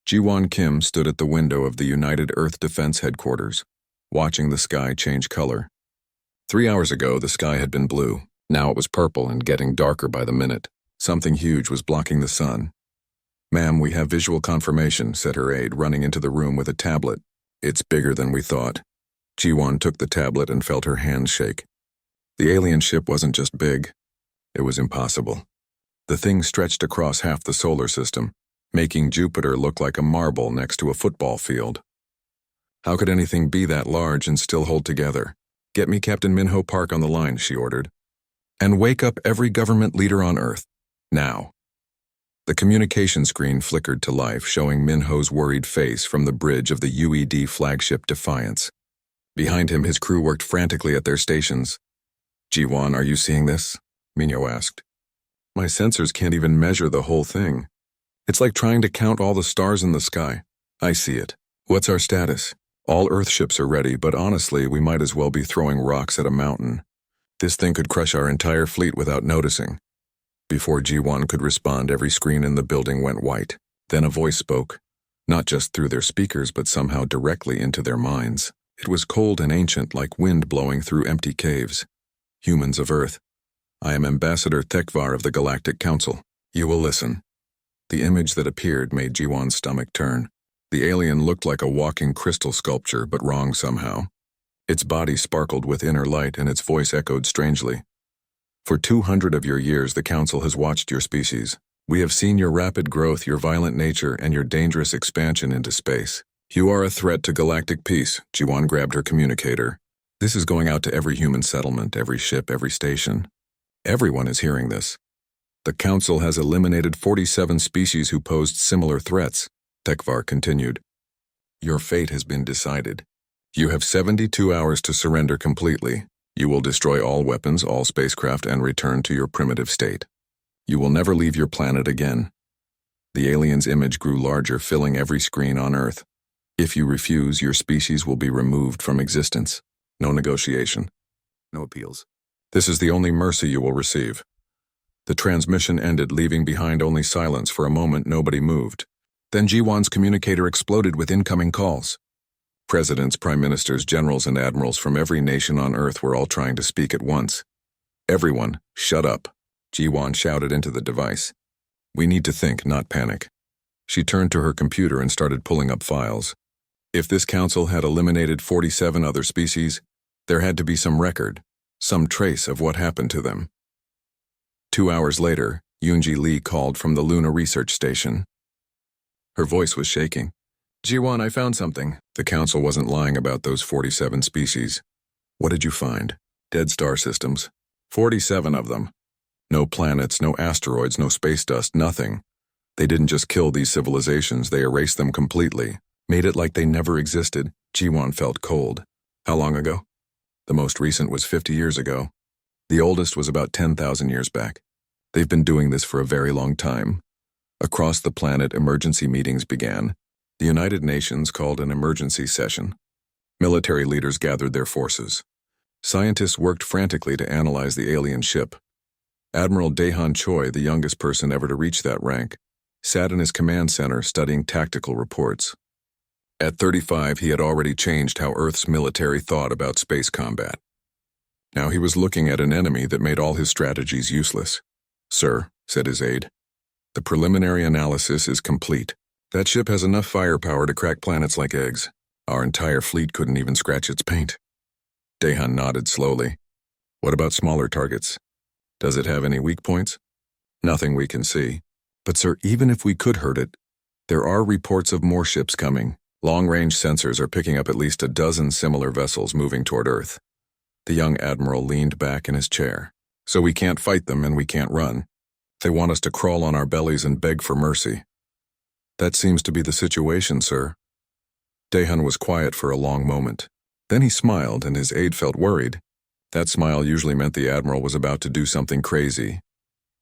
Ji-won Kim stood at the window of the United Earth Defense Headquarters, watching the sky change color. 3 hours ago, the sky had been blue. Now it was purple and getting darker by the minute. Something huge was blocking the sun. "Ma'am, we have visual confirmation," said her aide, running into the room with a tablet. "It's bigger than we thought." Ji-won took the tablet and felt her hands shake. The alien ship wasn't just big. It was impossible. The thing stretched across half the solar system, making Jupiter look like a marble next to a football field. How could anything be that large and still hold together? "Get me Captain Minho Park on the line," she ordered. "And wake up every government leader on Earth. Now." The communication screen flickered to life, showing Minho's worried face from the bridge of the UED flagship Defiance. Behind him, his crew worked frantically at their stations. "Ji-won, are you seeing this?" Minho asked. "My sensors can't even measure the whole thing. It's like trying to count all the stars in the sky." "I see it. What's our status?" "All Earth ships are ready, but honestly, we might as well be throwing rocks at a mountain. This thing could crush our entire fleet without noticing." Before Ji-won could respond, every screen in the building went white. Then a voice spoke, not just through their speakers, but somehow directly into their minds. It was cold and ancient, like wind blowing through empty caves. "Humans of Earth, I am Ambassador Thekvar of the Galactic Council. You will listen." The image that appeared made Ji-won's stomach turn. The alien looked like a walking crystal sculpture, but wrong somehow. Its body sparkled with inner light, and its voice echoed strangely. "For 200 of your years, the Council has watched your species. We have seen your rapid growth, your violent nature, and your dangerous expansion into space. You are a threat to galactic peace." Ji-won grabbed her communicator. "This is going out to every human settlement, every ship, every station. Everyone is hearing this. The Council has eliminated 47 species who posed similar threats." Thekvar continued. "Your fate has been decided. You have 72 hours to surrender completely. You will destroy all weapons, all spacecraft, and return to your primitive state. You will never leave your planet again." The alien's image grew larger, filling every screen on Earth. "If you refuse, your species will be removed from existence. No negotiation. No appeals. This is the only mercy you will receive." The transmission ended, leaving behind only silence. For a moment, nobody moved. Then Ji-won's communicator exploded with incoming calls. Presidents, prime ministers, generals, and admirals from every nation on Earth were all trying to speak at once. "Everyone, shut up," Ji-won shouted into the device. "We need to think, not panic." She turned to her computer and started pulling up files. If this council had eliminated 47 other species, there had to be some record, some trace of what happened to them. 2 hours later, Yoonji Lee called from the Luna Research Station. Her voice was shaking. "Ji-won, I found something." The council wasn't lying about those 47 species. "What did you find?" "Dead star systems. 47 of them. No planets, no asteroids, no space dust, nothing. They didn't just kill these civilizations, they erased them completely. Made it like they never existed." Ji-won felt cold. "How long ago?" "The most recent was 50 years ago. The oldest was about 10,000 years back. They've been doing this for a very long time." Across the planet, emergency meetings began. The United Nations called an emergency session. Military leaders gathered their forces. Scientists worked frantically to analyze the alien ship. Admiral Daehan Choi, the youngest person ever to reach that rank, sat in his command center studying tactical reports. At 35, he had already changed how Earth's military thought about space combat. Now he was looking at an enemy that made all his strategies useless. "Sir," said his aide, "the preliminary analysis is complete. That ship has enough firepower to crack planets like eggs. Our entire fleet couldn't even scratch its paint." Daehan nodded slowly. "What about smaller targets? Does it have any weak points?" "Nothing we can see. But sir, even if we could hurt it, there are reports of more ships coming. Long-range sensors are picking up at least a dozen similar vessels moving toward Earth." The young admiral leaned back in his chair. "So we can't fight them and we can't run. They want us to crawl on our bellies and beg for mercy." "That seems to be the situation, sir." Daehan was quiet for a long moment. Then he smiled, and his aide felt worried. That smile usually meant the admiral was about to do something crazy.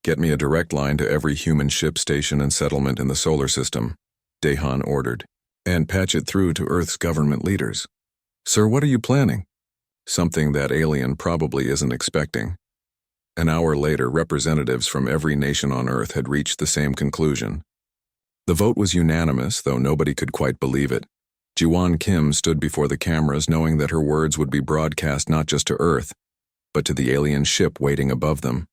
"Get me a direct line to every human ship, station, and settlement in the solar system," Daehan ordered. "And patch it through to Earth's government leaders." "Sir, what are you planning?" Something that alien probably isn't expecting. An hour later, representatives from every nation on Earth had reached the same conclusion. The vote was unanimous, though nobody could quite believe it. Jiwon Kim stood before the cameras knowing that her words would be broadcast not just to Earth, but to the alien ship waiting above them.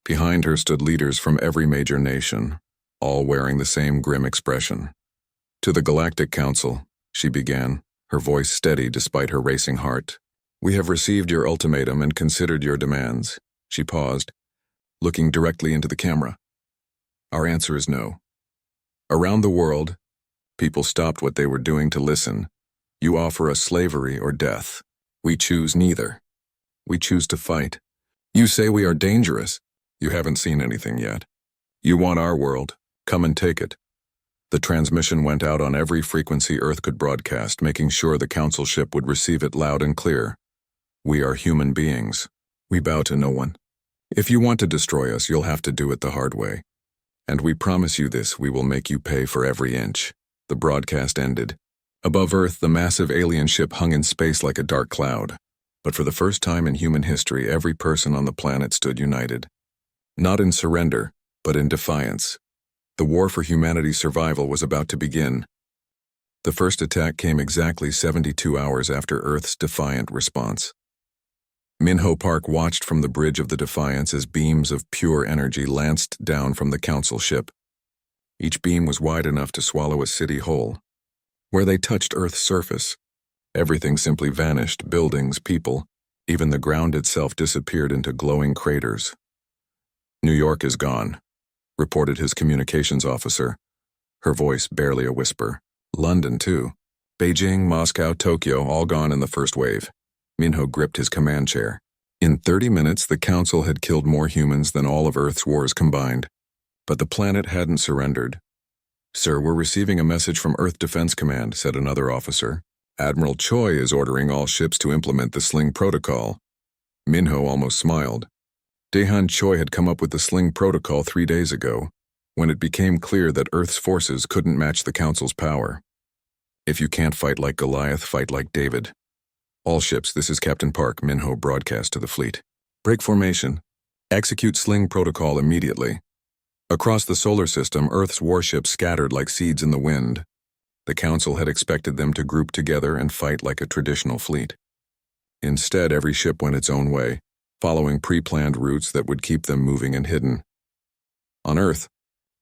Behind her stood leaders from every major nation, all wearing the same grim expression. To the Galactic Council, she began, her voice steady despite her racing heart. We have received your ultimatum and considered your demands. She paused, looking directly into the camera. Our answer is no. Around the world, people stopped what they were doing to listen. You offer us slavery or death. We choose neither. We choose to fight. You say we are dangerous. You haven't seen anything yet. You want our world. Come and take it. The transmission went out on every frequency Earth could broadcast, making sure the Council ship would receive it loud and clear. We are human beings. We bow to no one. If you want to destroy us, you'll have to do it the hard way. And we promise you this, we will make you pay for every inch. The broadcast ended. Above Earth, the massive alien ship hung in space like a dark cloud. But for the first time in human history, every person on the planet stood united. Not in surrender, but in defiance. The war for humanity's survival was about to begin. The first attack came exactly 72 hours after Earth's defiant response. Minho Park watched from the bridge of the Defiance as beams of pure energy lanced down from the Council ship. Each beam was wide enough to swallow a city whole. Where they touched Earth's surface, everything simply vanished, buildings, people, even the ground itself disappeared into glowing craters. New York is gone, reported his communications officer, her voice barely a whisper. London, too. Beijing, Moscow, Tokyo, all gone in the first wave. Minho gripped his command chair. In 30 minutes, the Council had killed more humans than all of Earth's wars combined. But the planet hadn't surrendered. Sir, we're receiving a message from Earth Defense Command, said another officer. Admiral Choi is ordering all ships to implement the Sling Protocol. Minho almost smiled. Daehan Choi had come up with the Sling Protocol 3 days ago, when it became clear that Earth's forces couldn't match the Council's power. If you can't fight like Goliath, fight like David. All ships, this is Captain Park, Minho broadcast to the fleet. Break formation. Execute Sling Protocol immediately. Across the solar system, Earth's warships scattered like seeds in the wind. The Council had expected them to group together and fight like a traditional fleet. Instead, every ship went its own way, following pre-planned routes that would keep them moving and hidden. On Earth,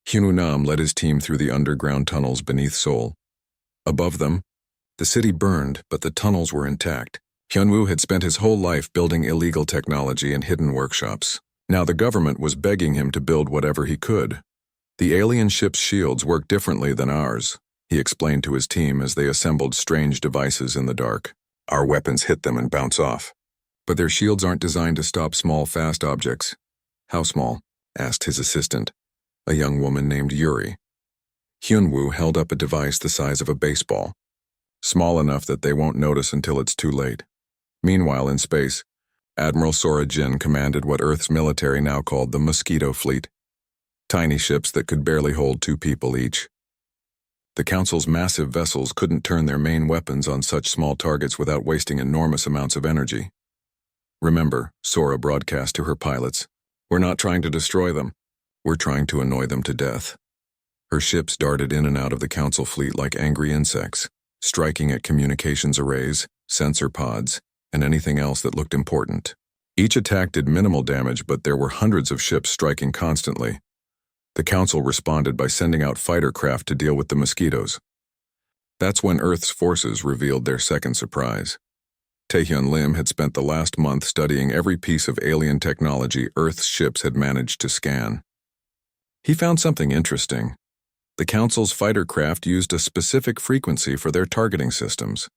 Hyunwoo led his team through the underground tunnels beneath Seoul. Above them, the city burned, but the tunnels were intact. Hyunwoo had spent his whole life building illegal technology in hidden workshops. Now the government was begging him to build whatever he could. The alien ship's shields work differently than ours, he explained to his team as they assembled strange devices in the dark. Our weapons hit them and bounce off. But their shields aren't designed to stop small, fast objects. How small? Asked his assistant, a young woman named Yuri. Hyunwoo held up a device the size of a baseball, small enough that they won't notice until it's too late. Meanwhile, in space, Admiral Sora Jin commanded what Earth's military now called the Mosquito Fleet, tiny ships that could barely hold 2 people each. The Council's massive vessels couldn't turn their main weapons on such small targets without wasting enormous amounts of energy. Remember, Sora broadcast to her pilots, we're not trying to destroy them, we're trying to annoy them to death. Her ships darted in and out of the Council fleet like angry insects, striking at communications arrays, sensor pods, and anything else that looked important. Each attack did minimal damage, but there were hundreds of ships striking constantly. The Council responded by sending out fighter craft to deal with the mosquitoes. That's when Earth's forces revealed their second surprise. Taehyun Lim had spent the last month studying every piece of alien technology Earth's ships had managed to scan. He found something interesting. The Council's fighter craft used a specific frequency for their targeting systems.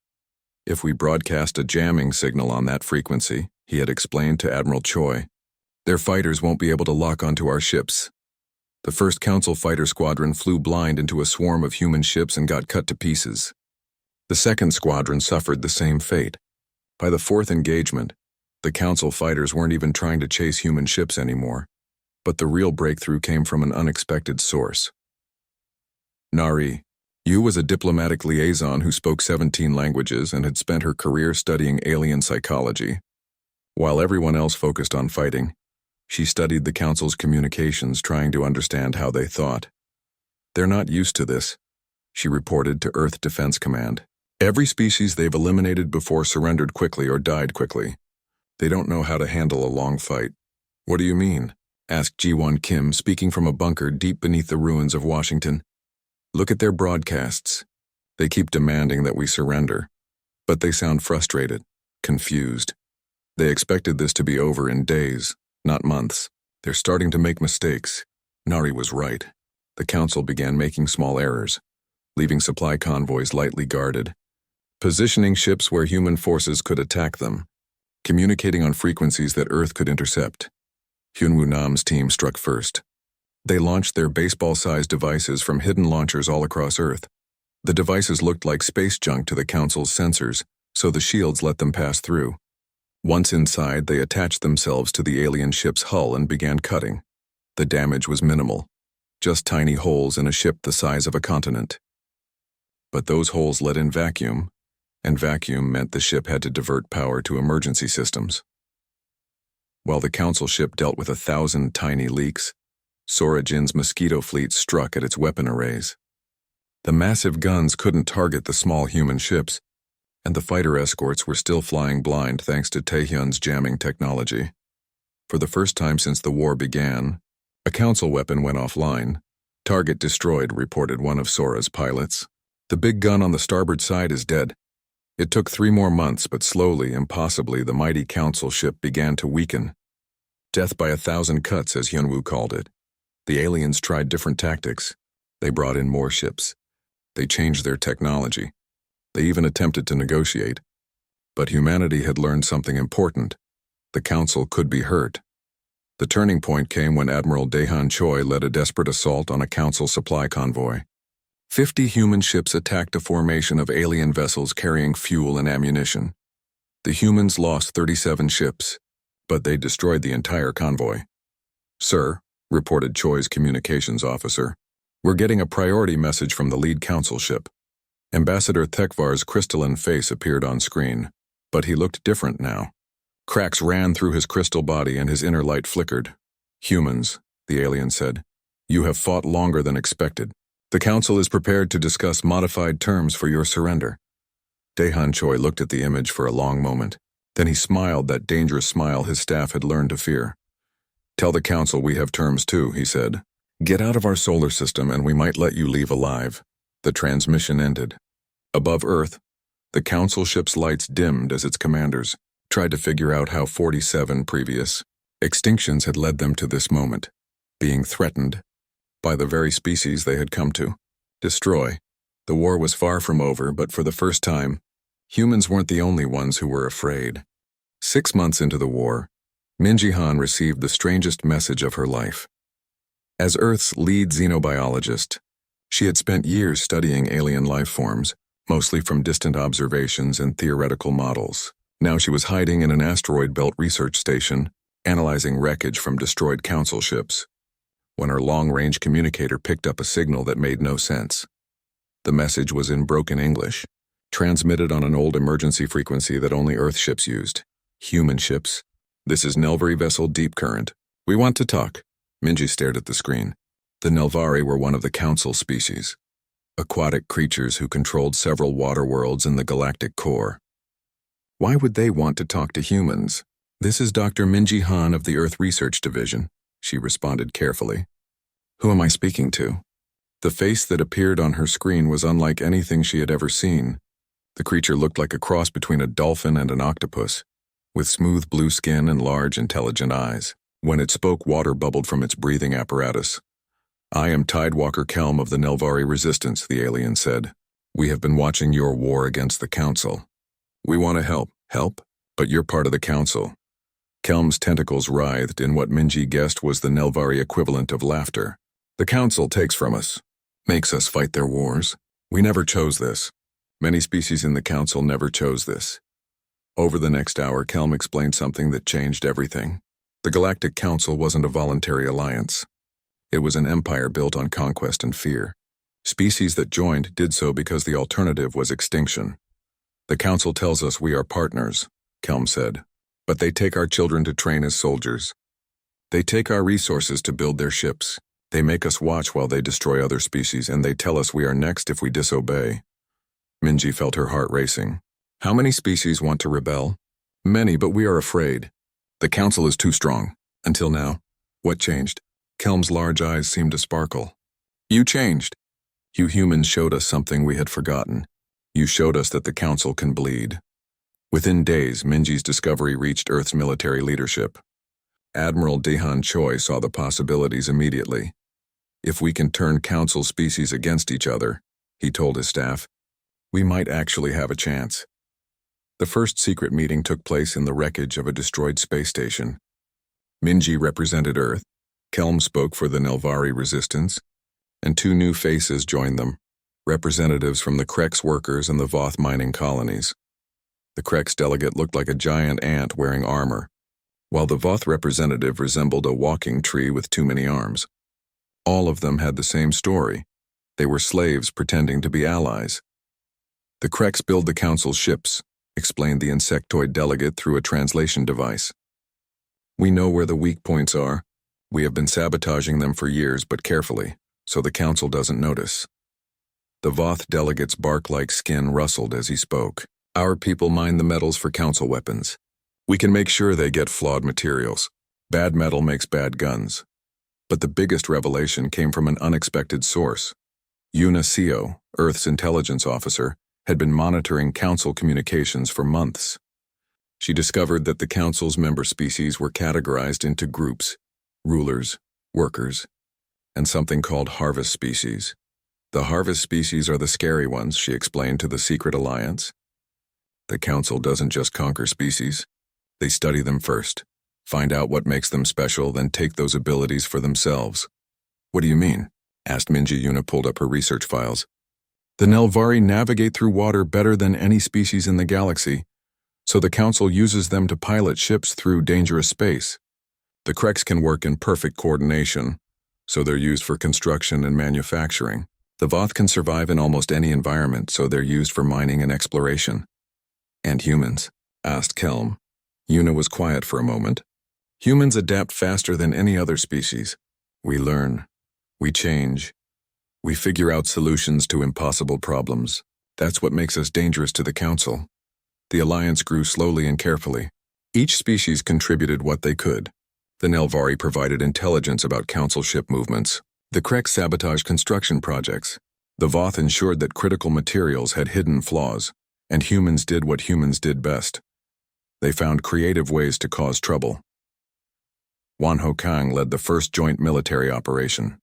If we broadcast a jamming signal on that frequency, he had explained to Admiral Choi, their fighters won't be able to lock onto our ships. The first Council fighter squadron flew blind into a swarm of human ships and got cut to pieces. The second squadron suffered the same fate. By the fourth engagement, the Council fighters weren't even trying to chase human ships anymore, but the real breakthrough came from an unexpected source. Nari, Yu was a diplomatic liaison who spoke 17 languages and had spent her career studying alien psychology. While everyone else focused on fighting, she studied the Council's communications, trying to understand how they thought. They're not used to this, she reported to Earth Defense Command. Every species they've eliminated before surrendered quickly or died quickly. They don't know how to handle a long fight. What do you mean? Asked Ji-won Kim, speaking from a bunker deep beneath the ruins of Washington. Look at their broadcasts. They keep demanding that we surrender. But they sound frustrated, confused. They expected this to be over in days, not months. They're starting to make mistakes. Nari was right. The Council began making small errors, leaving supply convoys lightly guarded, positioning ships where human forces could attack them, communicating on frequencies that Earth could intercept. Hyunwoo Nam's team struck first. They launched their baseball-sized devices from hidden launchers all across Earth. The devices looked like space junk to the Council's sensors, so the shields let them pass through. Once inside, they attached themselves to the alien ship's hull and began cutting. The damage was minimal, just tiny holes in a ship the size of a continent. But those holes let in vacuum, and vacuum meant the ship had to divert power to emergency systems. While the Council ship dealt with 1,000 tiny leaks, Sora Jin's mosquito fleet struck at its weapon arrays. The massive guns couldn't target the small human ships, and the fighter escorts were still flying blind thanks to Taehyun's jamming technology. For the first time since the war began, a Council weapon went offline. Target destroyed, reported one of Sora's pilots. The big gun on the starboard side is dead. It took 3 more months, but slowly, impossibly, the mighty Council ship began to weaken. Death by 1,000 cuts, as Hyunwoo called it. The aliens tried different tactics. They brought in more ships. They changed their technology. They even attempted to negotiate. But humanity had learned something important. The Council could be hurt. The turning point came when Admiral Daehan Choi led a desperate assault on a Council supply convoy. 50 human ships attacked a formation of alien vessels carrying fuel and ammunition. The humans lost 37 ships, but they destroyed the entire convoy. "Sir," reported Choi's communications officer, "we're getting a priority message from the lead Council ship." Ambassador Thekvar's crystalline face appeared on screen, but he looked different now. Cracks ran through his crystal body and his inner light flickered. "Humans," the alien said, "you have fought longer than expected. The Council is prepared to discuss modified terms for your surrender." Daehan Choi looked at the image for a long moment. Then he smiled that dangerous smile his staff had learned to fear. "Tell the Council we have terms too," he said. "Get out of our solar system and we might let you leave alive." The transmission ended. Above Earth, the Council ship's lights dimmed as its commanders tried to figure out how 47 previous extinctions had led them to this moment, being threatened by the very species they had come to destroy. The war was far from over, but for the first time, humans weren't the only ones who were afraid. 6 months into the war, Minji Han received the strangest message of her life. As Earth's lead xenobiologist, she had spent years studying alien life forms, mostly from distant observations and theoretical models. Now she was hiding in an asteroid belt research station, analyzing wreckage from destroyed Council ships, when her long-range communicator picked up a signal that made no sense. The message was in broken English, transmitted on an old emergency frequency that only Earth ships used. "Human ships. This is Nelvari vessel Deep Current. We want to talk." Minji stared at the screen. The Nelvari were one of the Council species, aquatic creatures who controlled several water worlds in the galactic core. Why would they want to talk to humans? "This is Dr. Minji Han of the Earth Research Division," she responded carefully. "Who am I speaking to?" The face that appeared on her screen was unlike anything she had ever seen. The creature looked like a cross between a dolphin and an octopus, with smooth blue skin and large, intelligent eyes. When it spoke, water bubbled from its breathing apparatus. "I am Tidewalker Kelm of the Nelvari Resistance," the alien said. "We have been watching your war against the Council. We want to help. Help? But you're part of the Council." Kelm's tentacles writhed in what Minji guessed was the Nelvari equivalent of laughter. "The Council takes from us, makes us fight their wars. We never chose this. Many species in the Council never chose this." Over the next hour, Kelm explained something that changed everything. The Galactic Council wasn't a voluntary alliance. It was an empire built on conquest and fear. Species that joined did so because the alternative was extinction. "The Council tells us we are partners," Kelm said, "but they take our children to train as soldiers. They take our resources to build their ships. They make us watch while they destroy other species, and they tell us we are next if we disobey. Minji felt her heart racing. How many species want to rebel? Many, but we are afraid. The council is too strong. Until now. What changed? Kelm's large eyes seemed to sparkle. You changed. You humans showed us something we had forgotten. You showed us that the council can bleed. Within days, Minji's discovery reached Earth's military leadership. Admiral Dehan Choi saw the possibilities immediately. If we can turn council species against each other, he told his staff, we might actually have a chance. The first secret meeting took place in the wreckage of a destroyed space station. Minji represented Earth, Kelm spoke for the Nelvari resistance, and two new faces joined them, representatives from the Krex workers and the Voth mining colonies. The Krex delegate looked like a giant ant wearing armor, while the Voth representative resembled a walking tree with too many arms. All of them had the same story. They were slaves pretending to be allies. The Krex build the council's ships, explained the insectoid delegate through a translation device. We know where the weak points are. We have been sabotaging them for years, but carefully, so the council doesn't notice. The Voth delegate's bark-like skin rustled as he spoke. Our people mine the metals for council weapons. We can make sure they get flawed materials. Bad metal makes bad guns. But the biggest revelation came from an unexpected source. Yuna Seo, Earth's intelligence officer, had been monitoring council communications for months. She discovered that the council's member species were categorized into groups: rulers, workers, and something called harvest species. The harvest species are the scary ones, she explained to the Secret Alliance. The council doesn't just conquer species. They study them first, find out what makes them special, then take those abilities for themselves. What do you mean? Asked Minji. Yuna pulled up her research files. The Nelvari navigate through water better than any species in the galaxy, so the council uses them to pilot ships through dangerous space. The Krex can work in perfect coordination, so they're used for construction and manufacturing. The Voth can survive in almost any environment, so they're used for mining and exploration. And humans? Asked Kelm. Yuna was quiet for a moment. Humans adapt faster than any other species. We learn. We change. We figure out solutions to impossible problems. That's what makes us dangerous to the council. The alliance grew slowly and carefully. Each species contributed what they could. The Nelvari provided intelligence about council ship movements. The Krex sabotaged construction projects. The Voth ensured that critical materials had hidden flaws, and humans did what humans did best. They found creative ways to cause trouble. Wan Ho Kang led the first joint military operation.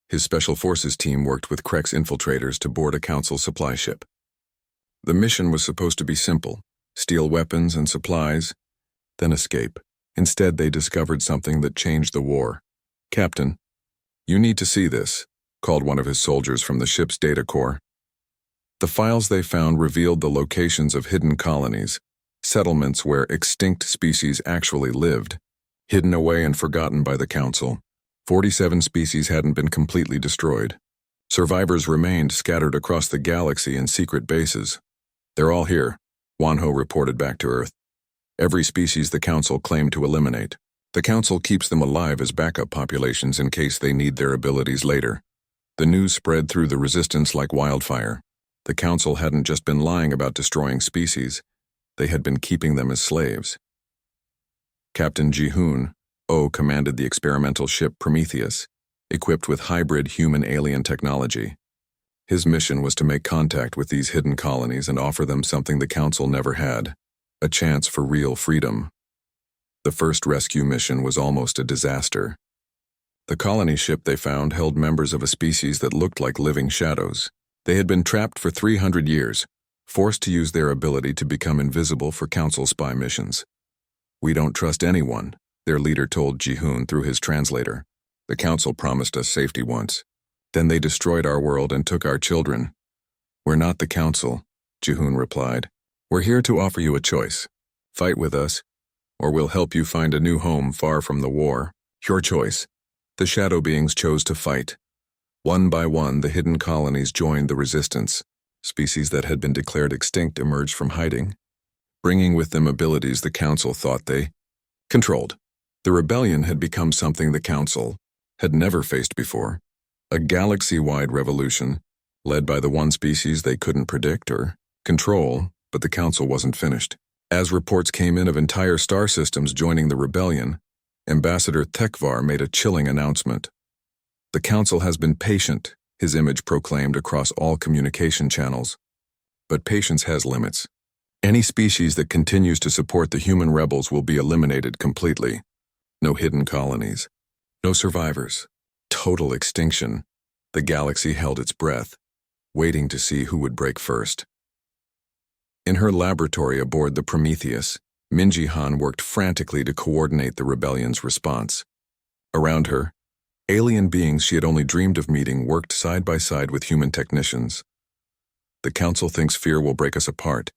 His special forces team worked with Krex infiltrators to board a council supply ship. The mission was supposed to be simple: steal weapons and supplies, then escape. Instead, they discovered something that changed the war. Captain, you need to see this, called one of his soldiers from the ship's data core. The files they found revealed the locations of hidden colonies, settlements where extinct species actually lived, hidden away and forgotten by the council. 47 species hadn't been completely destroyed. Survivors remained scattered across the galaxy in secret bases. They're all here, Wanho reported back to Earth. Every species the council claimed to eliminate. The council keeps them alive as backup populations in case they need their abilities later. The news spread through the resistance like wildfire. The council hadn't just been lying about destroying species, they had been keeping them as slaves. Captain Ji-hoon commanded the experimental ship Prometheus, equipped with hybrid human-alien technology. His mission was to make contact with these hidden colonies and offer them something the council never had: a chance for real freedom. The first rescue mission was almost a disaster. The colony ship they found held members of a species that looked like living shadows. They had been trapped for 300 years, forced to use their ability to become invisible for council spy missions. We don't trust anyone, their leader told Ji-hoon through his translator. The council promised us safety once. Then they destroyed our world and took our children. We're not the council, Ji-hoon replied. We're here to offer you a choice. Fight with us, or we'll help you find a new home far from the war. Your choice. The shadow beings chose to fight. One by one, the hidden colonies joined the resistance. Species that had been declared extinct emerged from hiding, bringing with them abilities the council thought they controlled. The rebellion had become something the council had never faced before. A galaxy-wide revolution, led by the one species they couldn't predict or control, but the Council wasn't finished. As reports came in of entire star systems joining the rebellion, Ambassador Thekvar made a chilling announcement. "The Council has been patient," his image proclaimed across all communication channels. But patience has limits. Any species that continues to support the human rebels will be eliminated completely. No hidden colonies. No survivors. Total extinction. The galaxy held its breath, waiting to see who would break first. In her laboratory aboard the Prometheus, Minji Han worked frantically to coordinate the rebellion's response. Around her, alien beings she had only dreamed of meeting worked side by side with human technicians. "The Council thinks fear will break us apart,"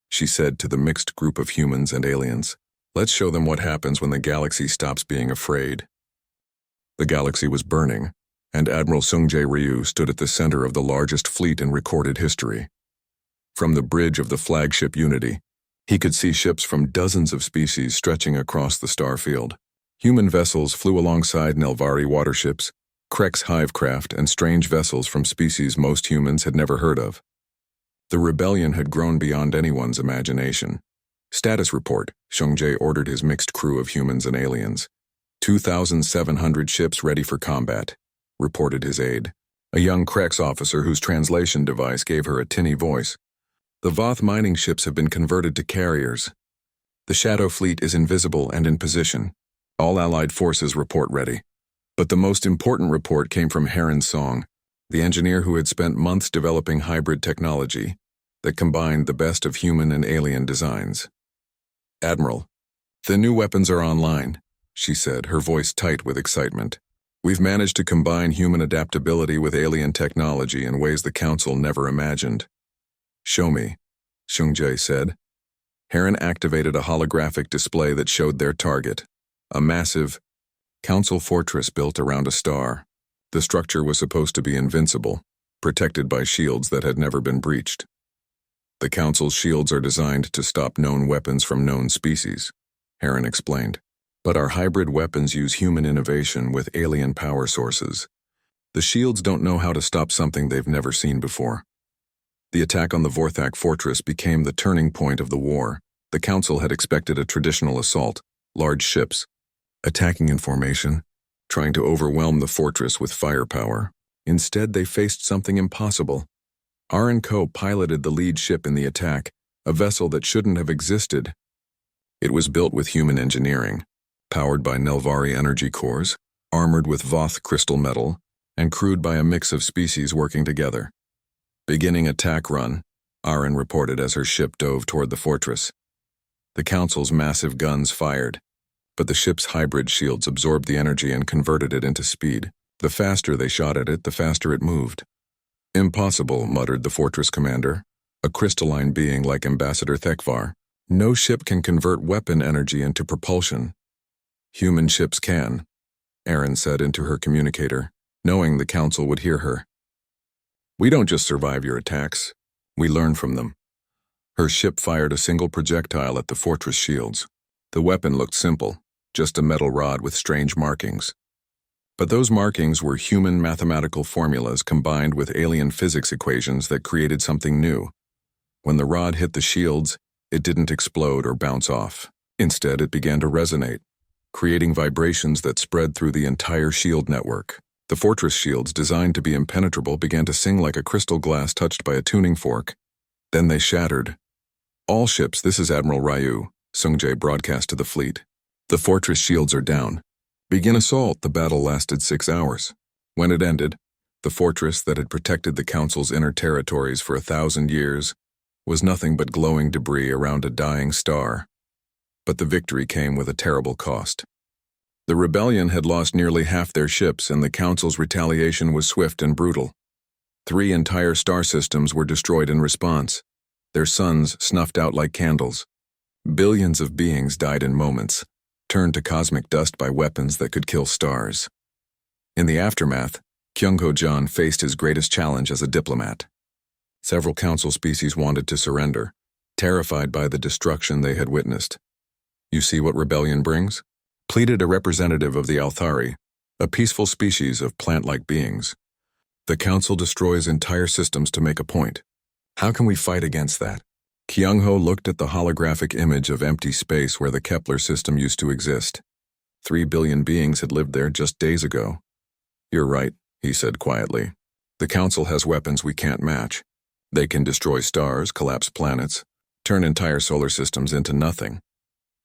she said to the mixed group of humans and aliens. "Let's show them what happens when the galaxy stops being afraid." The galaxy was burning, and Admiral Sungjae Ryu stood at the center of the largest fleet in recorded history. From the bridge of the flagship Unity, he could see ships from dozens of species stretching across the starfield. Human vessels flew alongside Nelvari waterships, Krex hivecraft, and strange vessels from species most humans had never heard of. The rebellion had grown beyond anyone's imagination. "Status report," Sungjae ordered his mixed crew of humans and aliens. 2,700 ships ready for combat," reported his aide, a young Krex officer whose translation device gave her a tinny voice. "The Voth mining ships have been converted to carriers. The Shadow Fleet is invisible and in position. All Allied forces report ready." But the most important report came from Heron Song, the engineer who had spent months developing hybrid technology that combined the best of human and alien designs. "Admiral, the new weapons are online," she said, her voice tight with excitement. "We've managed to combine human adaptability with alien technology in ways the Council never imagined." "Show me," Sungjae said. Heron activated a holographic display that showed their target, a massive Council fortress built around a star. The structure was supposed to be invincible, protected by shields that had never been breached. "The Council's shields are designed to stop known weapons from known species," Heron explained. "But our hybrid weapons use human innovation with alien power sources. The shields don't know how to stop something they've never seen before." The attack on the Vorthak fortress became the turning point of the war. The Council had expected a traditional assault, large ships, attacking in formation, trying to overwhelm the fortress with firepower. Instead, they faced something impossible. R & Co. piloted the lead ship in the attack, a vessel that shouldn't have existed. It was built with human engineering, powered by Nelvari energy cores, armored with Voth crystal metal, and crewed by a mix of species working together. "Beginning attack run," Aaron reported as her ship dove toward the fortress. The Council's massive guns fired, but the ship's hybrid shields absorbed the energy and converted it into speed. The faster they shot at it, the faster it moved. "Impossible," muttered the fortress commander, a crystalline being like Ambassador Thekvar. "No ship can convert weapon energy into propulsion." "Human ships can," Aaron said into her communicator, knowing the Council would hear her. "We don't just survive your attacks, we learn from them." Her ship fired a single projectile at the fortress shields. The weapon looked simple, just a metal rod with strange markings. But those markings were human mathematical formulas combined with alien physics equations that created something new. When the rod hit the shields, it didn't explode or bounce off. Instead, it began to resonate, creating vibrations that spread through the entire shield network. The fortress shields, designed to be impenetrable, began to sing like a crystal glass touched by a tuning fork. Then they shattered. "All ships, this is Admiral Ryu," Sungjae broadcast to the fleet. "The fortress shields are down. Begin assault." The battle lasted 6 hours. When it ended, the fortress that had protected the Council's inner territories for 1,000 years was nothing but glowing debris around a dying star. But the victory came with a terrible cost. The rebellion had lost nearly half their ships, and the Council's retaliation was swift and brutal. 3 entire star systems were destroyed in response, their suns snuffed out like candles. Billions of beings died in moments, turned to cosmic dust by weapons that could kill stars. In the aftermath, Kyungho-Jan faced his greatest challenge as a diplomat. Several Council species wanted to surrender, terrified by the destruction they had witnessed. "You see what rebellion brings?" pleaded a representative of the Althari, a peaceful species of plant-like beings. The Council destroys entire systems to make a point. How can we fight against that? Kyung-ho looked at the holographic image of empty space where the Kepler system used to exist. 3 billion beings had lived there just days ago. You're right, he said quietly. The Council has weapons we can't match. They can destroy stars, collapse planets, turn entire solar systems into nothing.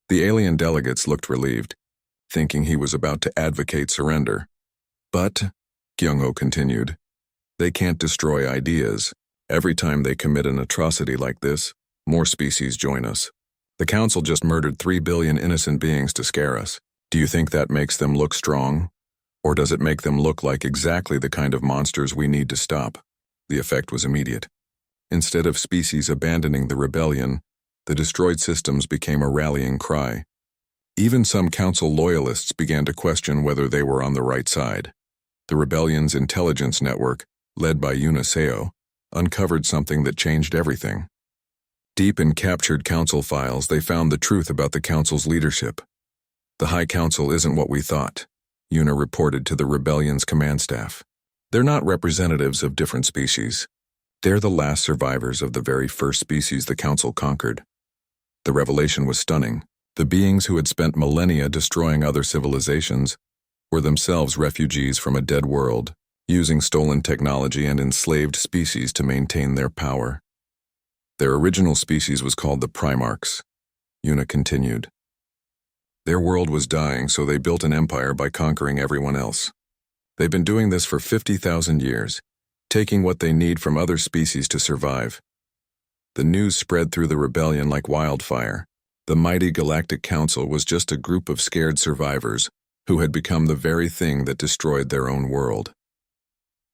The alien delegates looked relieved, thinking he was about to advocate surrender. But, Kyung-ho continued, they can't destroy ideas. Every time they commit an atrocity like this, more species join us. The Council just murdered 3 billion innocent beings to scare us. Do you think that makes them look strong? Or does it make them look like exactly the kind of monsters we need to stop? The effect was immediate. Instead of species abandoning the rebellion, the destroyed systems became a rallying cry. Even some Council loyalists began to question whether they were on the right side. The rebellion's intelligence network, led by Yuna Seo, uncovered something that changed everything. Deep in captured Council files, they found the truth about the Council's leadership. The High Council isn't what we thought, Yuna reported to the rebellion's command staff. They're not representatives of different species. They're the last survivors of the very first species the Council conquered. The revelation was stunning. The beings who had spent millennia destroying other civilizations were themselves refugees from a dead world, using stolen technology and enslaved species to maintain their power. Their original species was called the Primarchs, Yuna continued. Their world was dying, so they built an empire by conquering everyone else. They've been doing this for 50,000 years, taking what they need from other species to survive. The news spread through the rebellion like wildfire. The mighty Galactic Council was just a group of scared survivors who had become the very thing that destroyed their own world.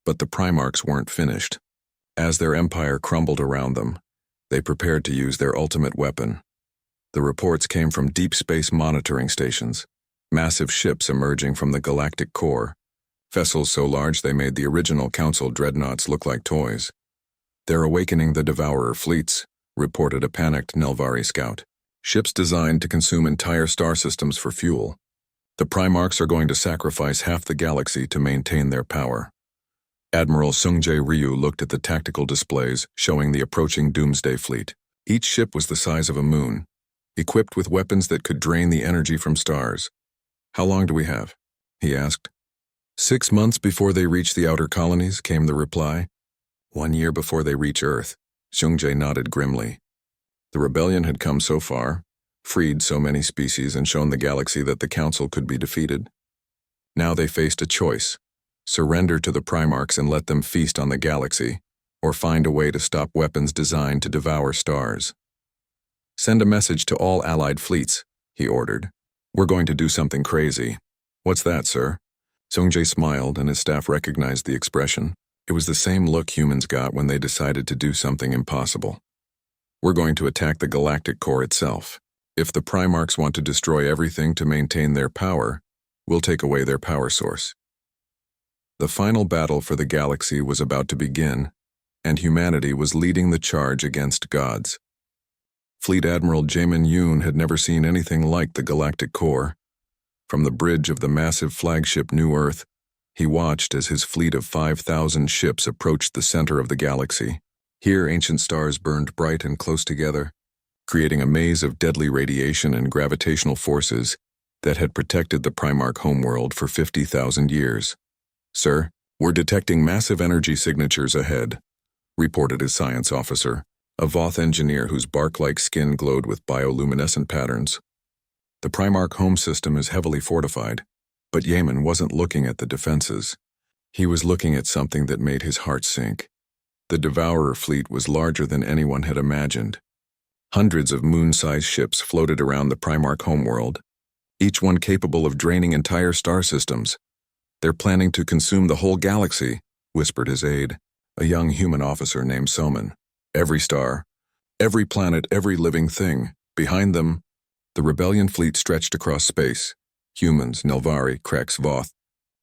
But the Primarchs weren't finished. As their empire crumbled around them, they prepared to use their ultimate weapon. The reports came from deep space monitoring stations, massive ships emerging from the galactic core, vessels so large they made the original Council dreadnoughts look like toys. They're awakening the Devourer fleets, reported a panicked Nelvari scout. Ships designed to consume entire star systems for fuel. The Primarchs are going to sacrifice half the galaxy to maintain their power. Admiral Sungjae Ryu looked at the tactical displays showing the approaching Doomsday Fleet. Each ship was the size of a moon, equipped with weapons that could drain the energy from stars. How long do we have? He asked. 6 months before they reach the outer colonies, came the reply. 1 year before they reach Earth. Sungjae nodded grimly. The rebellion had come so far, freed so many species and shown the galaxy that the Council could be defeated. Now they faced a choice: surrender to the Primarchs and let them feast on the galaxy, or find a way to stop weapons designed to devour stars. Send a message to all allied fleets, he ordered. We're going to do something crazy. What's that, sir? Sungjae smiled and his staff recognized the expression. It was the same look humans got when they decided to do something impossible. We're going to attack the galactic core itself. If the Primarchs want to destroy everything to maintain their power, we'll take away their power source. The final battle for the galaxy was about to begin, and humanity was leading the charge against gods. Fleet Admiral Jaemin Yoon had never seen anything like the galactic core. From the bridge of the massive flagship New Earth, he watched as his fleet of 5,000 ships approached the center of the galaxy. Here, ancient stars burned bright and close together, creating a maze of deadly radiation and gravitational forces that had protected the Primarch homeworld for 50,000 years. Sir, we're detecting massive energy signatures ahead, reported his science officer, a Voth engineer whose bark-like skin glowed with bioluminescent patterns. The Primarch home system is heavily fortified, but Yaman wasn't looking at the defenses. He was looking at something that made his heart sink. The Devourer fleet was larger than anyone had imagined. Hundreds of moon-sized ships floated around the Primarch homeworld, each one capable of draining entire star systems. They're planning to consume the whole galaxy, whispered his aide, a young human officer named Soman. Every star, every planet, every living thing. Behind them, the rebellion fleet stretched across space. Humans, Nelvari, Krex, Voth,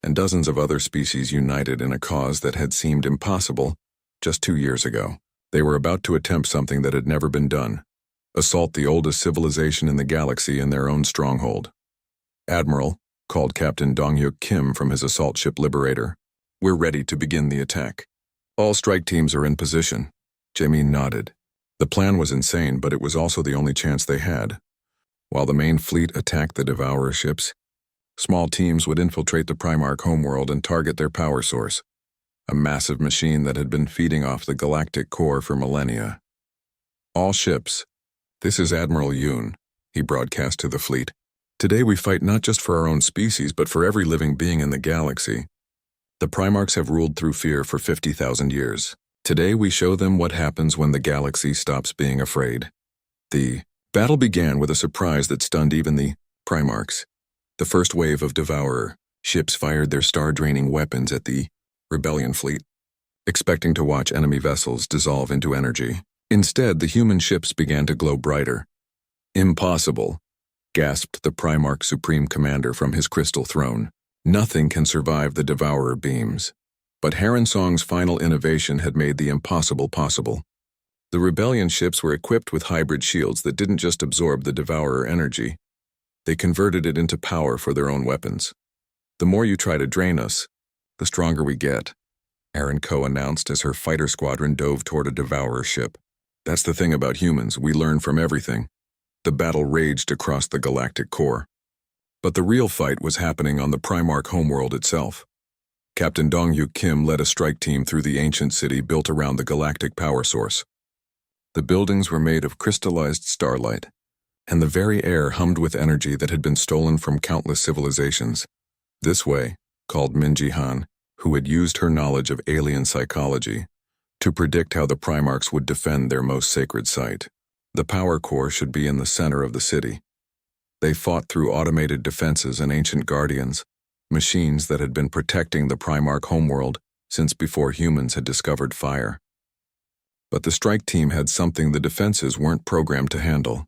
and dozens of other species united in a cause that had seemed impossible just 2 years ago. They were about to attempt something that had never been done: assault the oldest civilization in the galaxy in their own stronghold. Admiral, called Captain Dong-hyuk Kim from his assault ship Liberator. "We're ready to begin the attack. All strike teams are in position." Jae-min nodded. The plan was insane, but it was also the only chance they had. While the main fleet attacked the Devourer ships, small teams would infiltrate the Primarch homeworld and target their power source, a massive machine that had been feeding off the galactic core for millennia. "All ships, this is Admiral Yoon," he broadcast to the fleet. "Today we fight not just for our own species, but for every living being in the galaxy. The Primarchs have ruled through fear for 50,000 years. Today we show them what happens when the galaxy stops being afraid." The battle began with a surprise that stunned even the Primarchs. The first wave of Devourer ships fired their star-draining weapons at the Rebellion fleet, expecting to watch enemy vessels dissolve into energy. Instead, the human ships began to glow brighter. "Impossible," gasped the Primarch Supreme Commander from his crystal throne. "Nothing can survive the Devourer beams." But Heron Song's final innovation had made the impossible possible. The Rebellion ships were equipped with hybrid shields that didn't just absorb the Devourer energy. They converted it into power for their own weapons. "The more you try to drain us, the stronger we get," Aaron Ko announced as her fighter squadron dove toward a Devourer ship. "That's the thing about humans, we learn from everything." The battle raged across the galactic core. But the real fight was happening on the Primarch homeworld itself. Captain Dong-hyuk Kim led a strike team through the ancient city built around the galactic power source. The buildings were made of crystallized starlight, and the very air hummed with energy that had been stolen from countless civilizations. This way, called Minji Han, who had used her knowledge of alien psychology to predict how the Primarchs would defend their most sacred site. The power core should be in the center of the city. They fought through automated defenses and ancient guardians, machines that had been protecting the Primarch homeworld since before humans had discovered fire. But the strike team had something the defenses weren't programmed to handle: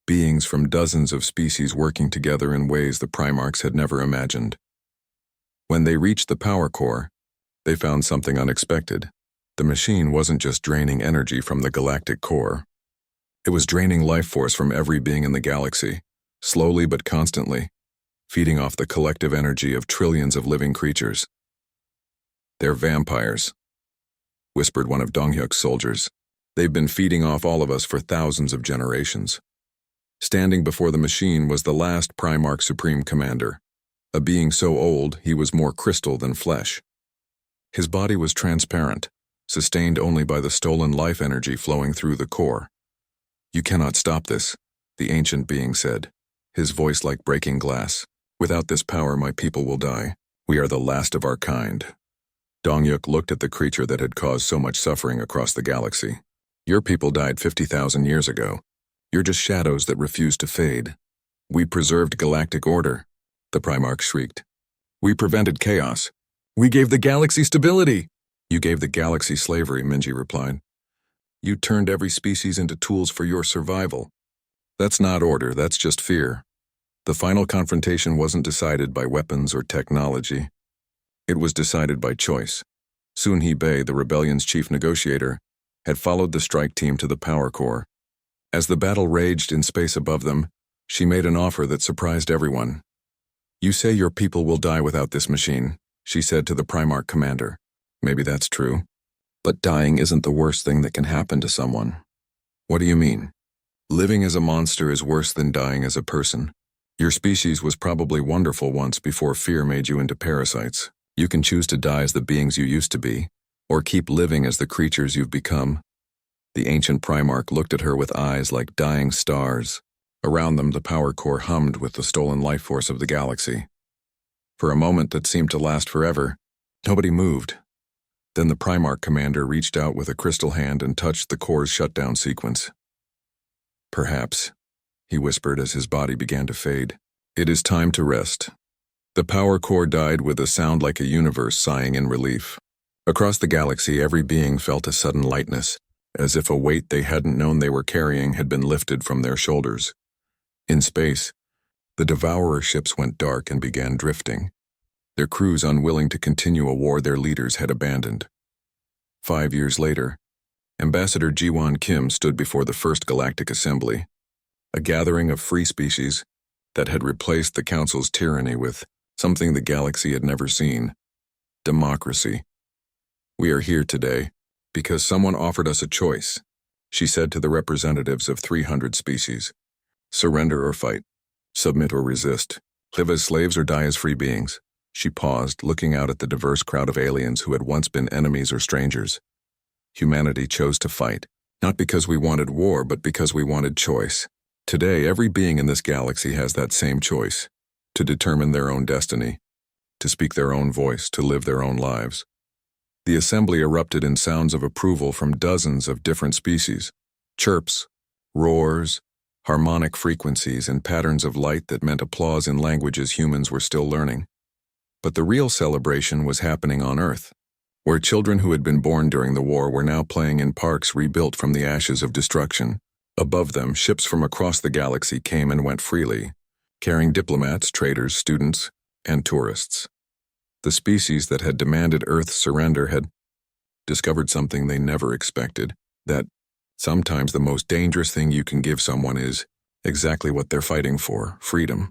beings from dozens of species working together in ways the Primarchs had never imagined. When they reached the power core, they found something unexpected. The machine wasn't just draining energy from the galactic core. It was draining life force from every being in the galaxy, slowly but constantly, feeding off the collective energy of trillions of living creatures. "They're vampires," whispered one of Dong-hyuk's soldiers. "They've been feeding off all of us for thousands of generations." Standing before the machine was the last Primarch Supreme Commander, a being so old he was more crystal than flesh. His body was transparent, sustained only by the stolen life energy flowing through the core. "You cannot stop this," the ancient being said, his voice like breaking glass. "Without this power, my people will die. We are the last of our kind." Dong-hyuk looked at the creature that had caused so much suffering across the galaxy. "Your people died 50,000 years ago. You're just shadows that refuse to fade. We preserved galactic order," the Primarch shrieked. "We prevented chaos. We gave the galaxy stability." "You gave the galaxy slavery," Minji replied. "You turned every species into tools for your survival. That's not order, that's just fear." The final confrontation wasn't decided by weapons or technology. It was decided by choice. Sun Hee-bei, the rebellion's chief negotiator, had followed the strike team to the power core. As the battle raged in space above them, she made an offer that surprised everyone. "You say your people will die without this machine," she said to the Primarch commander. "Maybe that's true. But dying isn't the worst thing that can happen to someone." "What do you mean?" "Living as a monster is worse than dying as a person. Your species was probably wonderful once before fear made you into parasites. You can choose to die as the beings you used to be, or keep living as the creatures you've become." The ancient Primarch looked at her with eyes like dying stars. Around them, the power core hummed with the stolen life force of the galaxy. For a moment that seemed to last forever, nobody moved. Then the Primarch commander reached out with a crystal hand and touched the core's shutdown sequence. "Perhaps," he whispered as his body began to fade. "It is time to rest." The power core died with a sound like a universe sighing in relief. Across the galaxy, every being felt a sudden lightness, as if a weight they hadn't known they were carrying had been lifted from their shoulders. In space, the Devourer ships went dark and began drifting, their crews unwilling to continue a war their leaders had abandoned. 5 years later, Ambassador Ji-won Kim stood before the First Galactic Assembly, a gathering of free species that had replaced the Council's tyranny with something the galaxy had never seen: democracy. "We are here today because someone offered us a choice," she said to the representatives of 300 species. "Surrender or fight. Submit or resist. Live as slaves or die as free beings." She paused, looking out at the diverse crowd of aliens who had once been enemies or strangers. Humanity chose to fight, not because we wanted war, but because we wanted choice. Today, every being in this galaxy has that same choice: to determine their own destiny, to speak their own voice, to live their own lives. The assembly erupted in sounds of approval from dozens of different species: chirps, roars, harmonic frequencies, and patterns of light that meant applause in languages humans were still learning. But the real celebration was happening on Earth, where children who had been born during the war were now playing in parks rebuilt from the ashes of destruction. Above them, ships from across the galaxy came and went freely, carrying diplomats, traders, students, and tourists. The species that had demanded Earth's surrender had discovered something they never expected: that sometimes the most dangerous thing you can give someone is exactly what they're fighting for: freedom.